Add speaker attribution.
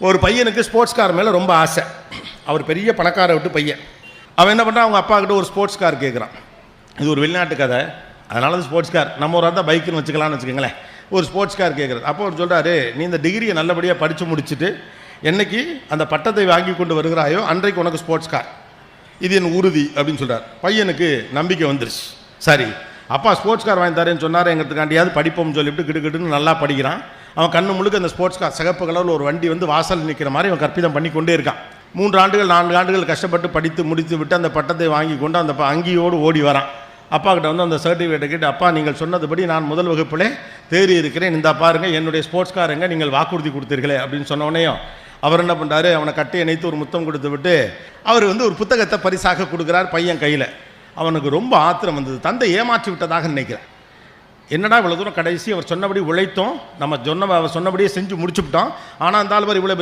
Speaker 1: ஒரு பையனுக்கு sports car மேலே ரொம்ப ஆசை. அவர் பெரிய பணக்கார விட்டு பையன். அவன் என்ன பண்ணுறான், அவங்க அப்பா கிட்ட ஒரு ஸ்போர்ட்ஸ் கார் கேட்குறான். இது ஒரு வெளிநாட்டு கதை, அதனால அது ஸ்போர்ட்ஸ் கார். நம்ம ஒரு தான் பைக்குன்னு வச்சுக்கலாம்னு வச்சுக்கோங்களேன். ஒரு ஸ்போர்ட்ஸ் கார் கேட்குறது. அப்போ அவர் சொல்கிறாரு, நீ இந்த டிகிரியை நல்லபடியாக படித்து முடிச்சுட்டு என்னைக்கு அந்த பட்டத்தை வாங்கி கொண்டு வருகிறாயோ அன்றைக்கு உனக்கு ஸ்போர்ட்ஸ் கார், இது என் உறுதி அப்படின்னு சொல்கிறார். பையனுக்கு நம்பிக்கை வந்துருச்சு. சரி, அப்பா ஸ்போர்ட்ஸ் கார் வாங்கி தரேன்னு சொன்னார், எங்கிறதுக்காண்டியாவது படிப்போம்னு சொல்லிவிட்டு கிடுக்கிட்டுன்னு நல்லா படிக்கிறான். அவன் கண்ணு முழுக்க அந்த ஸ்போர்ட்ஸ் கார் சிகப்பு கலரில் ஒரு வண்டி வந்து வாசல் நிற்கிற மாதிரி அவன் கற்பிதம் பண்ணி கொண்டே இருக்கான். 3 ஆண்டுகள் 4 ஆண்டுகள் கஷ்டப்பட்டு படித்து முடித்து விட்டு அந்த பட்டத்தை வாங்கி கொண்டு அந்த அங்கியோடு ஓடி வரான். அப்பா கிட்ட வந்து அந்த சர்டிஃபிகேட்டை கேட்டு, அப்பா நீங்கள் சொன்னதுபடி நான் முதல் வகுப்பிலே தேறி இருக்கிறேன், இந்த பாருங்கள் என்னுடைய ஸ்போர்ட்ஸ் கார் எங்கே, நீங்கள் வாக்குறுதி கொடுத்தீர்களே அப்படின்னு சொன்னோடனேயும் அவர் என்ன பண்ணுறாரு, அவனை கட்டி இணைத்து ஒரு முத்தம் கொடுத்து விட்டு அவர் வந்து ஒரு புத்தகத்தை பரிசாக கொடுக்குறார் பையன் கையில். அவனுக்கு ரொம்ப ஆத்திரம் வந்தது. தந்தை ஏமாற்றி விட்டதாக நினைக்கிறேன். என்னடா இவ்வளோ தூரம் கடைசி அவர் சொன்னபடி உழைத்தோம், நம்ம சொன்னபடியே செஞ்சு முடிச்சுவிட்டோம், ஆனால் அந்த ஆள் இவ்வளோ பெரிய